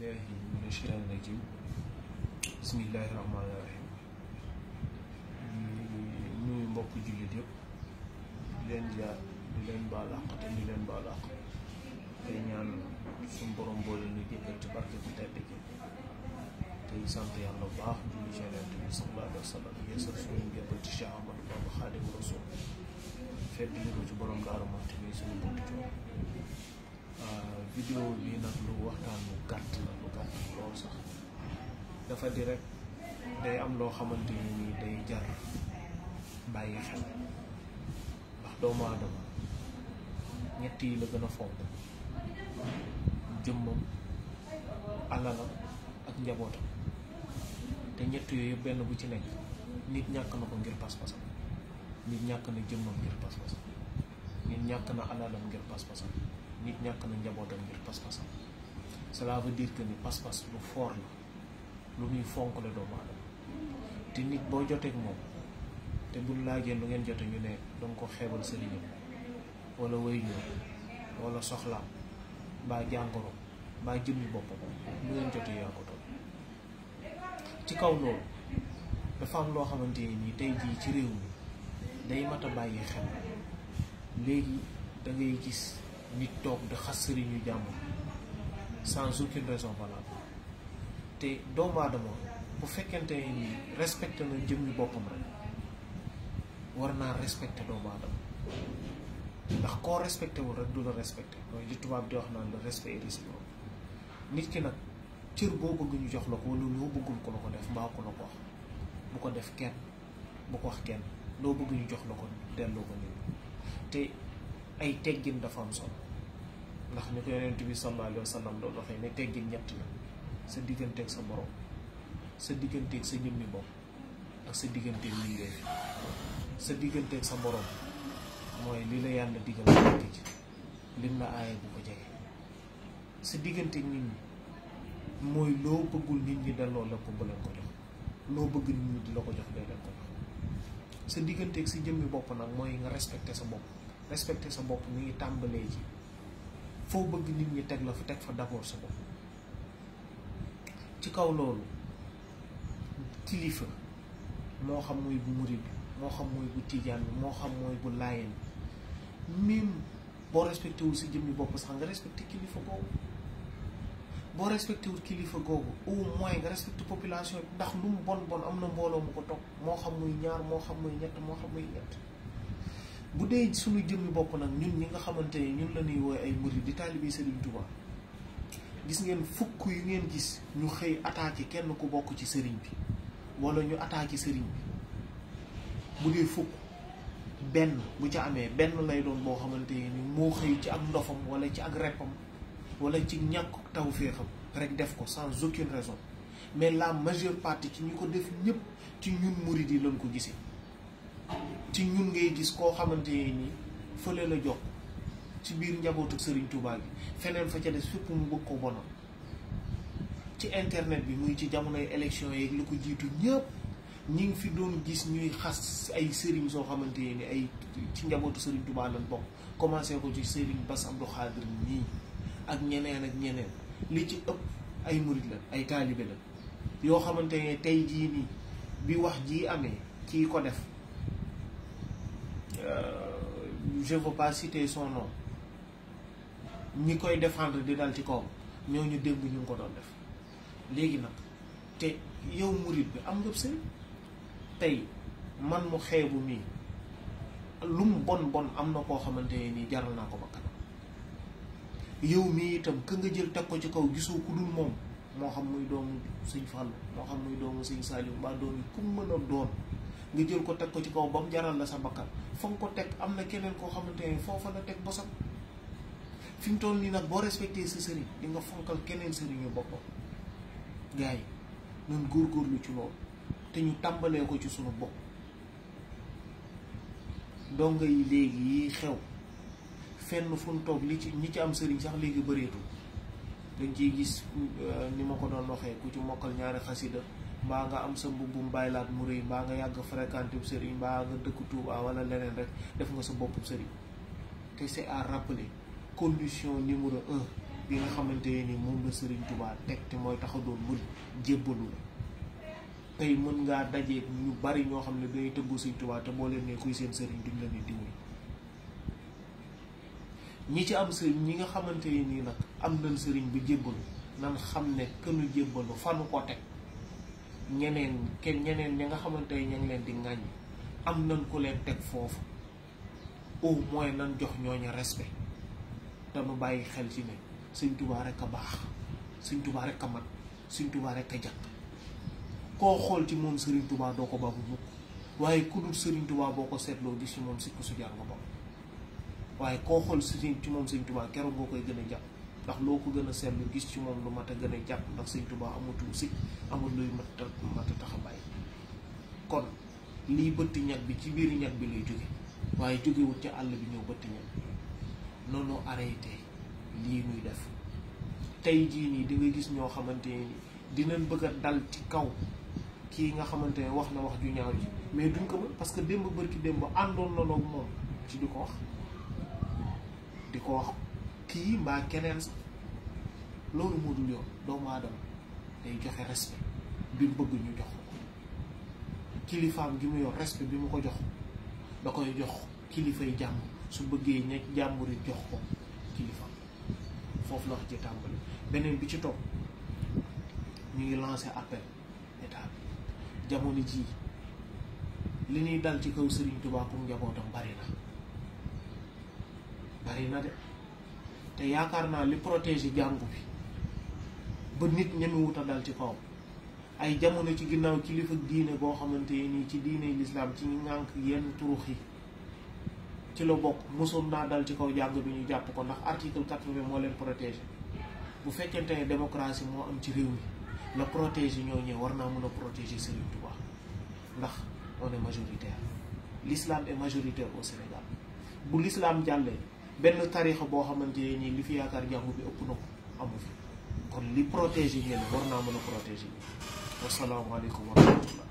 billahi mina shaytaani rajim bismillahi rahmaani rahim ñuy mbokk jullit yëpp di leen jaar di leen baal àq te di leen baal àq tey ñaan suñu borom boole ñu jéggal ci barke bu tedd gi tey sant yàlla bu baax julli ci Yonent bi sallallahu alayhi wa sallam yeesal suñu jébbal ci Cheikh Ahmadou Bamba Xaadimu Rasuul fedd li ko ci borom Daaru Muxti bi suñu buntu coono vidéo bi nag lu waxtaan lu gàtt la lu gàtt loolu sax dafa di rek day am loo xamante ni day jar bàyyi xel ndax doomu aadama ñett yi la gën a fonk jëmmam alalam ak njabootam te ñett yooyu yëpp benn bu ci nekk nit ñàkk na ko ngir pas-pasam nit ñàkk na jëmmam ngir pas-pasam nit ñàkk na alalam ngir pas-pasam nit ñàkk na njabootam ngir pas-pasam cela veut dire que ni pas-pas lu fort la lu muy fonk la doomu aadama te nit boo joteeg moom te buñ laajee lu ngeen jote ñu ne danga ko xeebal sëriñam wala wéyñoo wala soxlaam mbaa jàngoro mbaa jëmmi boppam lu ngeen jote yaa ko toll ci kaw loolu dafa am loo xamante ni tey jii ci réew mi day mat a bàyyi xel léegi da ngay gis nit toog di xas sëriñu jàmbur sans aucune raison valable te doomu aadama bu fekkente ni respecté na jëmmi boppam rek war naa respecté doomu aadama ndax koo respecté wul rek du la respecté mooy li tubaab di wax naan le respect est réciproque nit ki nag cër boo bëgg ñu jox la ko wala loo bëggul ko la ko def mbaa ko la ko wax bu ko def kenn bu ko wax kenn loo bëgg ñu jox la ko delloo ko nit te ay teggin dafa am solo ndax ni ko Yonent bi sallallahu alayhi wa sallam doon waxee ne teggin ñett la sa digganteeg sa borom sa digganteeg sa jëmmi bopp ak sa digganteeg liggéey sa digganteeg sa borom mooy li la yàlla digal nekk ci lim la aaye bu ko jege sa digganteeg nit ñi mooy loo bëggul nit ñi delloo la ko bu leen ko jox loo bëgg nit ñi di la ko jox dee leen ko jox sa digganteeg sa jëmmi bopp nag mooy nga respecté sa bopp respecté sa bopp mi ngi tàmbalee ci foo bëgg nit ñi teg la fa teg fa d'abord sa bopp ci kaw loolu kilifa moo xam mooy bu murid bi moo xam mooy bu tijaan bi moo xam mooy bu laayeen même boo respecté wul sa jëmmi bopp sax nga respecté kilifa googu boo respecté wul kilifa googu au moins nga respecté population bi ndax lu mu bon bon am na mbooloo mu ko topp moo xam muy ñaar moo xam muy ñett moo xam muy ñett bu dee suñu jëmmi bopp nag ñun ñi nga xamante ne ñun la ñuy woowe ay murid di taalibe Serigne Touba gis ngeen fukk yu ngeen gis ñu xëy attaqué kenn ku bokk ci sëriñ bi wala ñu attaqué sëriñ bi bu dee fukk benn bu ca amee benn lay doon boo xamante ni moo xëy ci ak ndofam wala ci ak reppam wala ci ñàkk tawféexam rek def ko sans aucune raison mais la majeure partie ci ñi ko def ñëpp ci ñun murid yi lañ ko gisee ci ñun ngay gis koo xamante ni fële la jox ci biir njabootu Serigne Touba gi feneen fa ca des fépp mu bëgg ko bonal ci internet bi muy ci jamonoy élection yeeg lu ko jiitu ñëpp ñi ngi fi doon gis ñuy xas ay sëriñ soo xamante ni ay ci njabootu Serigne Touba lañ bokk commencé ko ci Serigne Bass Abdou Khadir nii ak ñeneen ak ñeneen li ci ëpp ay murid la ay taalibe la yoo xamante ne tey jii nii bi wax jii amee kii ko def je veux pas citer son nom ñi koy défendre di dal ci kawam ñooñu démb ñu ngi ko doon def léegi nag te yow murid bi am nga sëriñ tey man mu xeebu mii lu mu bon bon am na koo xamante ne nii jaral naa ko ba kanam yow mii itam ka nga jël teg ko ci kaw gisoo ku dul moom moo xam muy doomu Sëñ Fallu moo xam muy doomu Sëñ Saliou mbaa doomu ku mën a doon nga jël ko teg ko ci kaw ba mu jaral la sa bakkan fa nga ko teg am na keneen koo xamante ne foofa la teg bosam fi mu toll nii nag boo respecté sa sëriñ di nga fonkal keneen sëriñu boppam gars yi noonu góorgóorlu ci loolu te ñu tàmbalee ko ci sunu bopp donga yi léegi yi xew fenn fu mu toog li ci ñi ci am sëriñ sax léegi bëreetul dañ ciy gis ni ma ko doon waxee ku ci mokkal ñaari xasida mbaa nga am sa mbubbum bàyyilaat mu rëy mbaa nga yàgg fréquenté bu sëriñ mbaa nga dëkk Touba wala leneen rek def nga sa bopp sëriñ te c'est à rappeler condition numéro 1 bi nga xamante ni moom la Serigne Touba teg te mooy tax a doon murid jébbalu la tey mën ngaa daje ñu bari ñoo xam ne dañuy tëggu Serigne Touba te boo leen ne kuy seen Serigne duñ la ne diwul ñi ci am Serigne ñi nga xamante nii nag am nañ Serigne bi jébbalu nan xam ne kënu jébbalu fanu ko teg ñeneen ñi nga xamante ni ña ngi leen di ŋàññ am nañ ko leen teg foofu au moins nan jox ñooñu respect te nu bàyyi xel ci ne Sëñ Tuubaa rek a baax Sëñ Tuubaa rek a mat Sëñ Tuubaa rek a jàpp koo xool ci moom Sëriñ Tuubaa doo ko ba bu mukk waaye ku dul Sëriñ Tuubaa boo ko seetloo gis ci moom sikku su jar nga bopp waaye koo xool ci moom Sëñ Tuubaa keroog boo koy gën a jàpp ndax loo ko gën a seetlu gis ci moom lu mat a gën a jàpp ndax Sëñ Tuubaa amatul sikk amul luy mat a tax a bàyyi kon lii bëtti ñag bi ci biir ñag bi lay jóge waaye jógewut ci àll bi ñëw bëtti ñag noonu arrêté lii muy def tey jii nii di nga gis ñoo xamante ni dinañ bëgg a dal ci kaw kii nga xamante ne wax na wax ju ñaaw ji mais duñ ko mën parce que démb bërki démb àndoon na noog moom ci di ko wax kii mbaa keneen sax loolu moo dul yoon doomu aadama day joxe respect bi mu bëgg ñu jox ko kilifaam gi mu yor respect bi mu ko jox da koy jox kilifay jàmm su bëggee ña jàmbur yi jox ko kilifaam foofu la wax ci tàmbali beneen bi ci topp ñu ngi lancé appel état bi jamono jii li ñuy dal ci kaw Serigne Touba pour njabootam bari na de te yaakaar naa li protéger jàngu bi ba nit ñemewut a dal ci kawam ay jamono ci ginnaaw kilifa diine boo xamante nii ci diine lislaam ci ngànk yenn turux yi ci la bokk mosoon naa dal ci kaw jàng bi ñu jàpp ko ndax article 80 moo leen protéger bu fekkente ne démocratie moo am ci réew mi la protéger ñooñee war naa mën a protéger Serigne Touba ndax on est majoritaire l'islam est majoritaire au Sénégal bu l'islam jàllee benn tarixa boo xamante nii li fi yaakaar jàngu bi ëpp na ko amu fi kon li protéger ñenn war naa mën a protéger ñi wasalaamaaleykum wa rahmatullah